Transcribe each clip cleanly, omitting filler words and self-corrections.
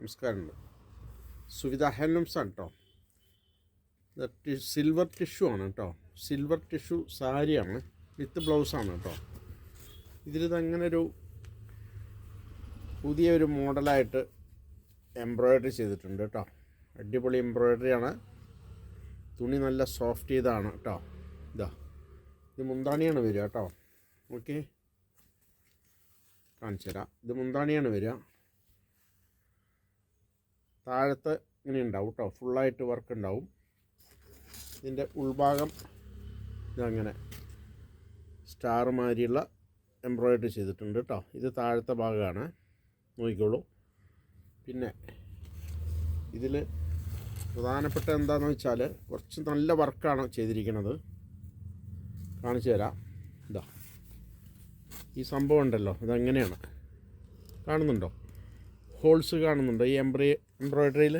നമസ്കാരമുണ്ട്. സുവിധ ഹാൻഡ്ലൂംസ് ആണ് കേട്ടോ. സിൽവർ ടിഷ്യൂ ആണ് കേട്ടോ. സിൽവർ ടിഷ്യൂ സാരിയാണ്, വിത്ത് ബ്ലൗസാണ് കേട്ടോ. ഇതിലിതങ്ങനെ ഒരു പുതിയൊരു മോഡലായിട്ട് എംബ്രോയ്ഡറി ചെയ്തിട്ടുണ്ട് കേട്ടോ. അടിപൊളി എംബ്രോയ്ഡറിയാണ്. തുണി നല്ല സോഫ്റ്റ് ചെയ്താണ് കേട്ടോ. ഇത് മുന്താണിയാണ് വരിക കേട്ടോ. ഓക്കെ, കാണിച്ചു തരാം. ഇത് മുന്താണിയാണ് വരിക. താഴത്ത് ഇങ്ങനെ ഉണ്ടാവും കേട്ടോ, ഫുള്ളായിട്ട് വർക്ക് ഉണ്ടാവും. ഇതിൻ്റെ ഉൾഭാഗം ഇതങ്ങനെ സ്റ്റാർ മാതിരിയുള്ള എംബ്രോയ്ഡറി ചെയ്തിട്ടുണ്ട് കേട്ടോ. ഇത് താഴത്തെ ഭാഗമാണ്, നോക്കിക്കോളൂ. പിന്നെ ഇതിൽ പ്രധാനപ്പെട്ട എന്താണെന്ന് വെച്ചാൽ കുറച്ച് നല്ല വർക്കാണ് ചെയ്തിരിക്കുന്നത്. കാണിച്ചു തരാം. ഈ സംഭവം ഉണ്ടല്ലോ, ഇതെങ്ങനെയാണ് കാണുന്നുണ്ടോ? ഹോൾസ് കാണുന്നുണ്ടോ? ഈ എംബ്രോയ്ഡറിയിൽ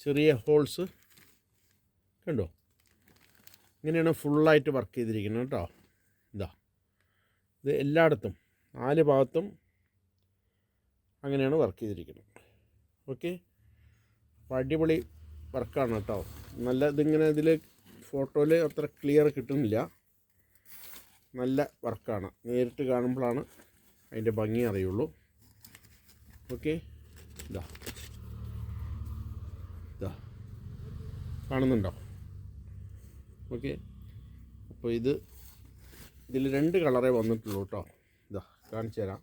ചെറിയ ഹോൾസ് കണ്ടോ? ഇങ്ങനെയാണ് ഫുള്ളായിട്ട് വർക്ക് ചെയ്തിരിക്കുന്നത് കേട്ടോ. ഇത് എല്ലായിടത്തും 4 ഭാഗത്തും അങ്ങനെയാണ് വർക്ക് ചെയ്തിരിക്കുന്നത്. ഓക്കെ, അപ്പോൾ അടിപൊളി വർക്കാണ് കേട്ടോ. നല്ല ഇതിങ്ങനെ ഇതിൽ ഫോട്ടോയിൽ അത്ര ക്ലിയർ കിട്ടുന്നില്ല. നല്ല വർക്കാണ്, നേരിട്ട് കാണുമ്പോഴാണ് അതിൻ്റെ ഭംഗി അറിയുള്ളൂ. ഓക്കെ, ഇതാ കാണുന്നുണ്ടോ? ഓക്കെ, അപ്പോൾ ഇതിൽ 2 കളറേ വന്നിട്ടുള്ളൂ കേട്ടോ. കാണിച്ചു തരാം.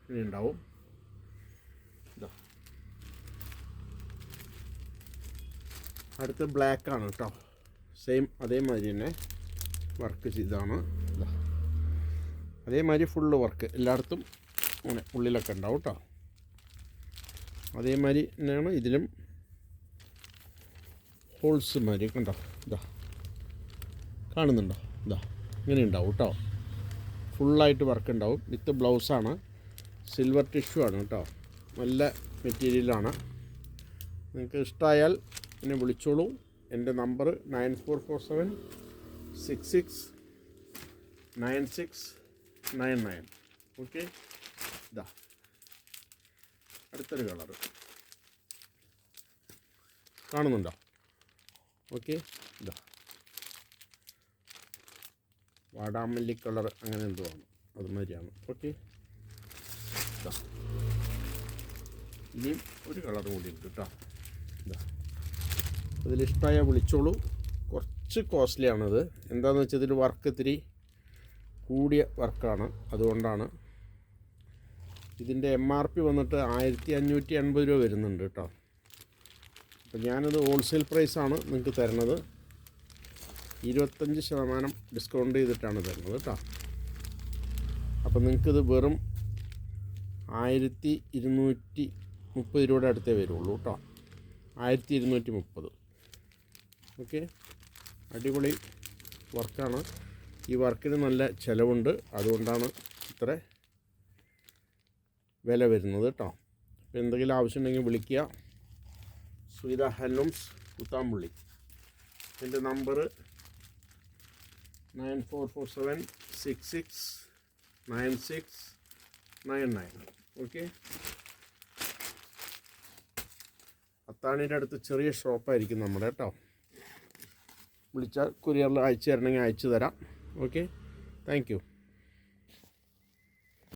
ഇനി ഉണ്ടാവും. അടുത്ത ബ്ലാക്കാണ് കേട്ടോ. സെയിം അതേമാതിരി തന്നെ വർക്ക് ചെയ്താണ്. അതേമാതിരി ഫുള്ള് വർക്ക് എല്ലായിടത്തും അങ്ങനെ ഉള്ളിലൊക്കെ ഉണ്ടാവും കേട്ടോ. അതേമാതിരി തന്നെയാണ് ഇതിലും ഹോൾസ് മാതിരി കണ്ടോ. കാണുന്നുണ്ടോ? ഇങ്ങനെ ഉണ്ടാവും കേട്ടോ. ഫുള്ളായിട്ട് വർക്ക് ഉണ്ടാവും. വിത്ത് ബ്ലൗസാണ്. സിൽവർ ടിഷ്യൂ ആണ് കേട്ടോ. നല്ല മെറ്റീരിയലാണ്. നിങ്ങൾക്ക് ഇഷ്ടമായാൽ എന്നെ വിളിച്ചോളൂ. എൻ്റെ നമ്പർ 9447669699. ഓക്കെ, അടുത്തൊരു കളറ് കാണുന്നുണ്ടോ? ഓക്കെ, വാടാമല്ലി കളർ അങ്ങനെ എന്തോ ആണ്, അതുമാതിരിയാണ്. ഓക്കെ, ഇനിയും ഒരു കളർ കൂടി ഉണ്ട് കേട്ടോ. അതിലിഷ്ടമായാൽ വിളിച്ചോളൂ. കുറച്ച് കോസ്റ്റ്ലിയാണിത്. എന്താണെന്ന് വെച്ചാൽ ഇതിൽ വർക്ക് ഇത്തിരി കൂടിയ വർക്കാണ്, അതുകൊണ്ടാണ്. ഇതിൻ്റെ MRP വന്നിട്ട് 1580 രൂപ വരുന്നുണ്ട് കേട്ടോ. അപ്പോൾ ഞാനത് ഹോൾസെയിൽ പ്രൈസാണ് നിങ്ങൾക്ക് തരുന്നത്. 25% ഡിസ്കൗണ്ട് ചെയ്തിട്ടാണ് തരുന്നത് കേട്ടോ. അപ്പോൾ നിങ്ങൾക്കിത് വെറും 1230 രൂപയുടെ അടുത്തേ വരുള്ളൂ കേട്ടോ. 1230. ഓക്കെ, അടിപൊളി വർക്കാണ്. ഈ വർക്കിന് നല്ല ചിലവുണ്ട്, അതുകൊണ്ടാണ് ഇത്ര വില വരുന്നത് കേട്ടോ. അപ്പോൾ എന്തെങ്കിലും ആവശ്യമുണ്ടെങ്കിൽ വിളിക്കുക. സുവിധ ഹാൻഡ്ലൂംസ് കുത്താമ്പുള്ളി. എൻ്റെ നമ്പർ 9447669699. ഓക്കെ, അത്താണിയുടെ അടുത്ത് ചെറിയ ഷോപ്പായിരിക്കും നമ്മുടെ കേട്ടോ. വിളിച്ചാൽ കൊറിയറിൽ അയച്ചു തരണമെങ്കിൽ അയച്ചു തരാം. Okay, thank you.